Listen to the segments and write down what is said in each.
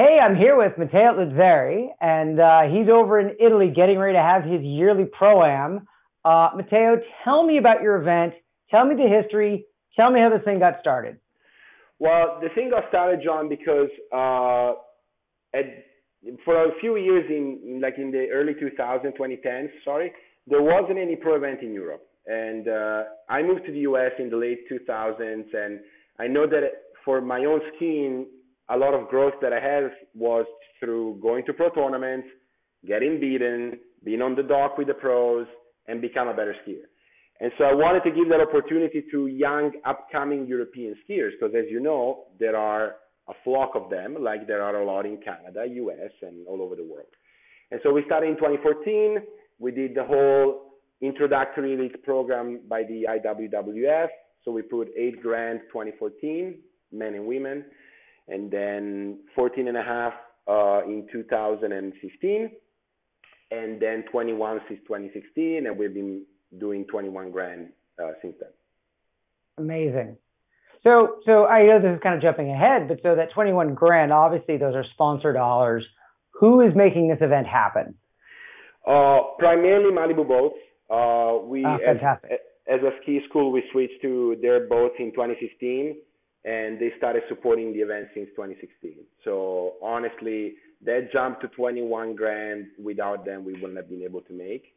Hey, I'm here with Matteo Lazzari, and he's over in Italy getting ready to have his yearly ProAm. Matteo, tell me about your event. Tell me the history. Tell me how this thing got started. Well, the thing got started, John, because at, for a few years in the early 2000s, 2010s, sorry, there wasn't any pro event in Europe. And I moved to the US in the late 2000s, and I know that for my own skiing, a lot of growth that I had was through going to pro tournaments, getting beaten, being on the dock with the pros, and become a better skier. And so I wanted to give that opportunity to young, upcoming European skiers, because as you know, there are a flock of them, like there are a lot in Canada, US, and all over the world. And so we started in 2014. We did the whole introductory league program by the IWWF. So we put 8 grand 2014, men and women, and then 14 and a half in 2015, and then 21 since 2016, and we've been doing 21 grand since then. Amazing. So I know this is kind of jumping ahead, but so that 21 grand, obviously those are sponsor dollars. Who is making this event happen? Primarily Malibu Boats. Fantastic. As a ski school, we switched to their boats in 2015, and they started supporting the event since 2016. So honestly, that jump to 21 grand, without them, we wouldn't have been able to make.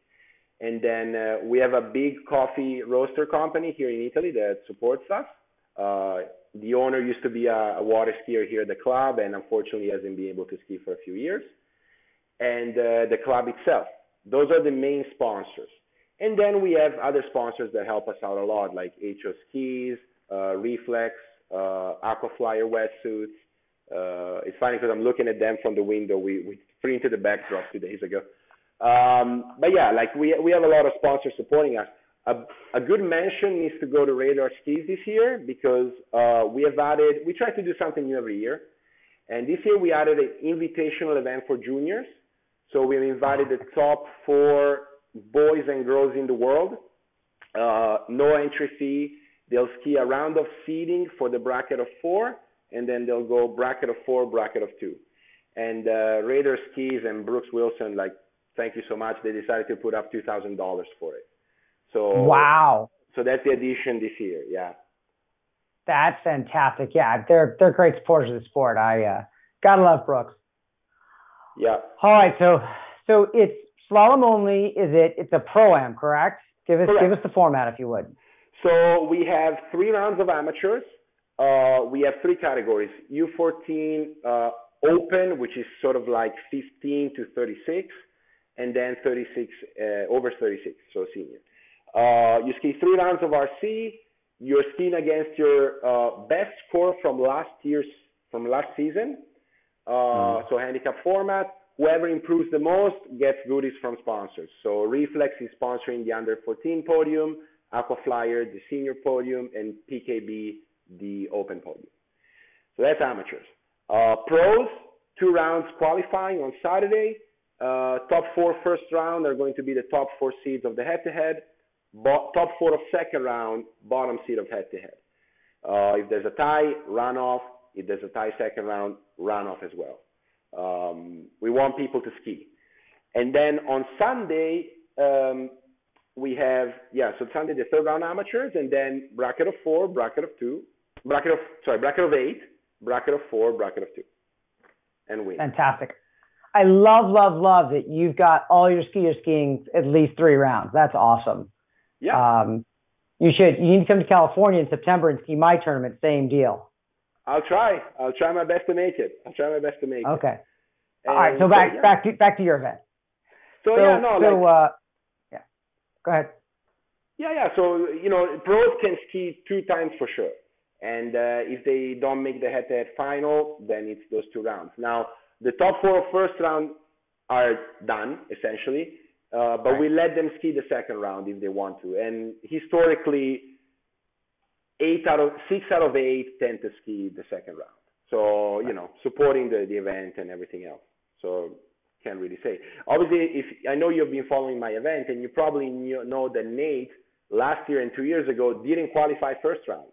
And then we have a big coffee roaster company here in Italy that supports us. The owner used to be a water skier here at the club, and unfortunately hasn't been able to ski for a few years. And the club itself. Those are the main sponsors. And then we have other sponsors that help us out a lot, like HO Skis, Reflex, Aquaflyer wetsuits. It's funny because I'm looking at them from the window. We printed the backdrop 2 days ago. But yeah, like we have a lot of sponsors supporting us. A good mention needs to go to Radar Skis this year, because we try to do something new every year. And this year we added an invitational event for juniors. So we've invited the top 4 boys and girls in the world. No entry fee. They'll ski a round of seeding for the bracket of 4, and then they'll go bracket of 4, bracket of 2. And Radar Skis and Brooks Wilson, like, thank you so much. They decided to put up $2,000 for it. So wow. So that's the addition this year. Yeah. That's fantastic. Yeah, they're great supporters of the sport. I gotta love Brooks. Yeah. All right, so it's slalom only. It's a pro-am, correct? Give us the format if you would. So we have 3 rounds of amateurs. We have 3 categories: U14 open, which is sort of like 15 to 36, and then 36 over 36, so senior. You ski 3 rounds of RC. You're skiing against your best score from last season. So handicap format. Whoever improves the most gets goodies from sponsors. So Reflex is sponsoring the under 14 podium, Aquaflyer the senior podium, and PKB the open podium. So that's amateurs. Pros, 2 rounds qualifying on Saturday. Top 4 first round are going to be the top 4 seeds of the head-to-head. Top 4 of second round, bottom seed of head-to-head. If there's a tie, run off. If there's a tie second round, run off as well. We want people to ski. And then on Sunday, we have, Sunday the 3rd round amateurs, and then bracket of 4, bracket of 8, bracket of 4, bracket of 2, and win. Fantastic. I love that you've got all your skiers skiing at least 3 rounds. That's awesome. Yeah. You need to come to California in September and ski my tournament. Same deal. I'll try my best to make it. Okay. All right. So back to your event. Go ahead. Yeah. So, pros can ski 2 times for sure. And if they don't make the head-to-head final, then it's those 2 rounds. Now, the top 4 of first round are done, essentially. But we let them ski the second round if they want to. And historically, 6 out of 8 tend to ski the second round. So, supporting the event and everything else. So can't really say. Obviously, I know you've been following my event, and you probably know that Nate last year and 2 years ago didn't qualify first round.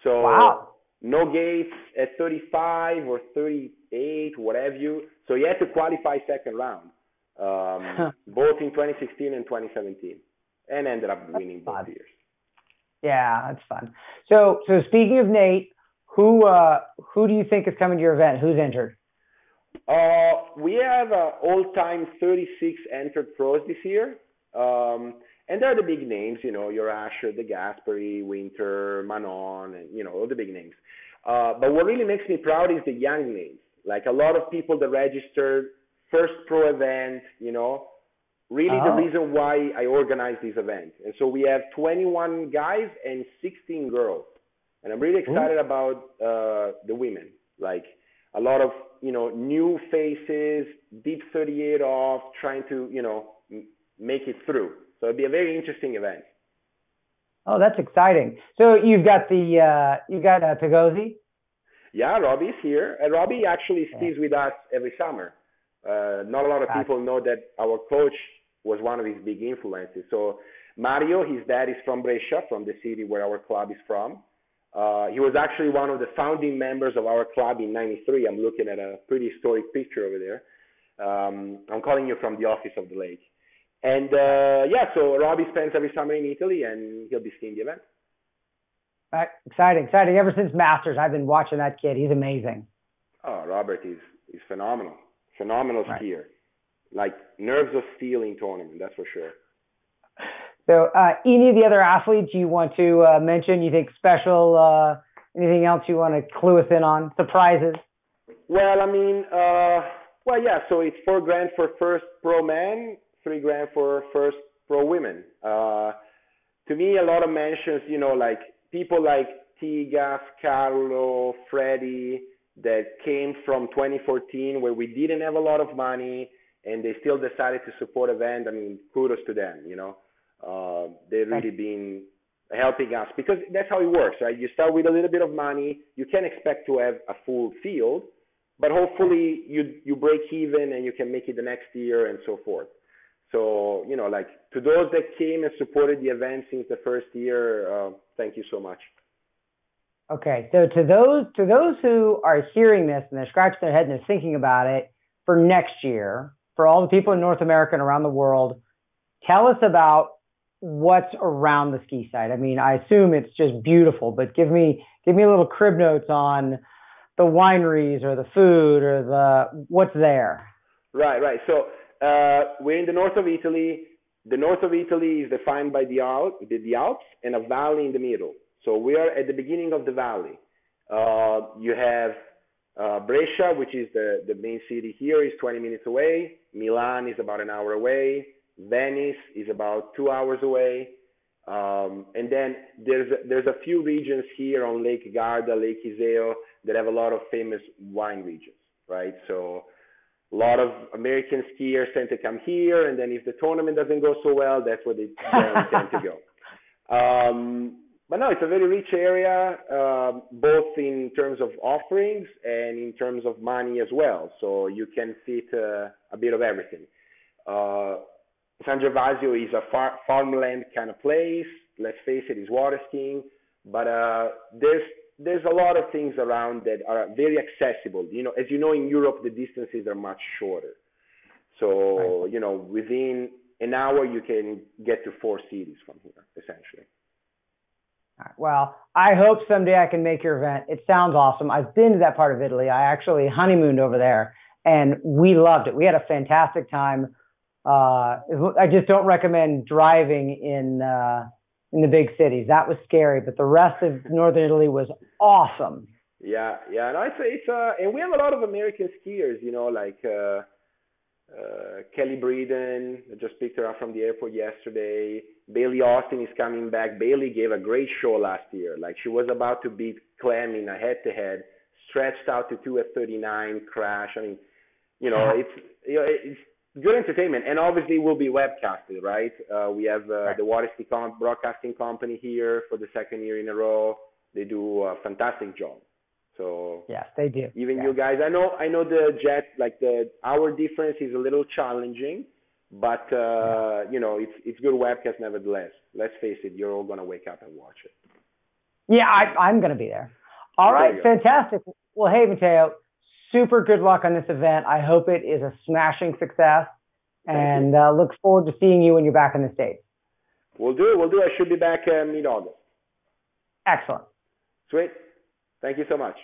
So wow. No gates at 35 or 38 meet, what have you. So he had to qualify second round, both in 2016 and 2017, and ended up winning both years. Yeah, that's fun. So speaking of Nate, who do you think is coming to your event? Who's entered? We have all-time 36 entered pros this year. And they're the big names, your Asher, the Gasperi, Winter, Manon, and, all the big names. But what really makes me proud is the young names. Like a lot of people that registered, first pro event, really the reason why I organized this event. And so we have 21 guys and 16 girls. And I'm really excited about the women. Like a lot of, new faces, deep 38 off, trying to, make it through. So it'll be a very interesting event. Oh, that's exciting. So you've got Pigozzi? Yeah, Robbie's here. And Robbie actually skis with us every summer. Not a lot of people know that our coach was one of his big influences. So Mario, his dad is from Brescia, from the city where our club is from. He was actually one of the founding members of our club in '93. I'm looking at a pretty historic picture over there. I'm calling you from the office of the lake. And so Robbie spends every summer in Italy, and he'll be skiing the event. Exciting. Ever since Masters, I've been watching that kid. He's amazing. Oh, Robert is phenomenal. Phenomenal skier. Like nerves of steel in tournament, that's for sure. So any of the other athletes you want to mention, you think special, anything else you want to clue us in on? Surprises? Well, so it's $4,000 for first pro man, $3,000 for first pro women. To me, a lot of mentions, like people like Tigas, Carlo, Freddie, that came from 2014 where we didn't have a lot of money and they still decided to support event. Kudos to them, They've really been helping us because that's how it works, right? You start with a little bit of money. You can't expect to have a full field, but hopefully you break even and you can make it the next year and so forth. So, to those that came and supported the event since the first year, thank you so much. Okay. So to those who are hearing this and they're scratching their head and they're thinking about it for next year, for all the people in North America and around the world, tell us about what's around the ski site. I assume it's just beautiful, but give me a little crib notes on the wineries or the food or what's there. Right. So we're in the north of Italy. The north of Italy is defined by the Alps and a valley in the middle. So we are at the beginning of the valley. You have Brescia, which is the main city here, is 20 minutes away. Milan is about an hour away. Venice is about 2 hours away. And then there's a few regions here on Lake Garda, Lake Iseo that have a lot of famous wine regions, right? So a lot of American skiers tend to come here, and then if the tournament doesn't go so well, that's where they tend to go. But no, it's a very rich area, both in terms of offerings and in terms of money as well. So you can fit a bit of everything. San Gervasio is a farmland kind of place. Let's face it, it's water skiing. But there's a lot of things around that are very accessible. As you know, in Europe, the distances are much shorter. So, within an hour, you can get to 4 cities from here, essentially. Well, I hope someday I can make your event. It sounds awesome. I've been to that part of Italy. I actually honeymooned over there, and we loved it. We had a fantastic time. I just don't recommend driving in the big cities. That was scary, but the rest of northern Italy was awesome. Yeah. No, it's and we have a lot of American skiers. Like Kelly Breeden. I just picked her up from the airport yesterday. Bailey Austin is coming back. Bailey gave a great show last year. Like she was about to beat Clem in a head-to-head, stretched out to 2 at 39, crash. It's good entertainment, and obviously will be webcasted, right? We have the Water Ski Broadcasting Company here for the second year in a row. They do a fantastic job. So yes, they do. Even you guys, I know the jet, like the hour difference is a little challenging, but it's good webcast nevertheless. Let's face it, you're all gonna wake up and watch it. Yeah, I'm gonna be there. All right, fantastic. Well, hey, Matteo, super good luck on this event. I hope it is a smashing success, and look forward to seeing you when you're back in the States. We'll do. I should be back mid-August. Excellent. Sweet. Thank you so much.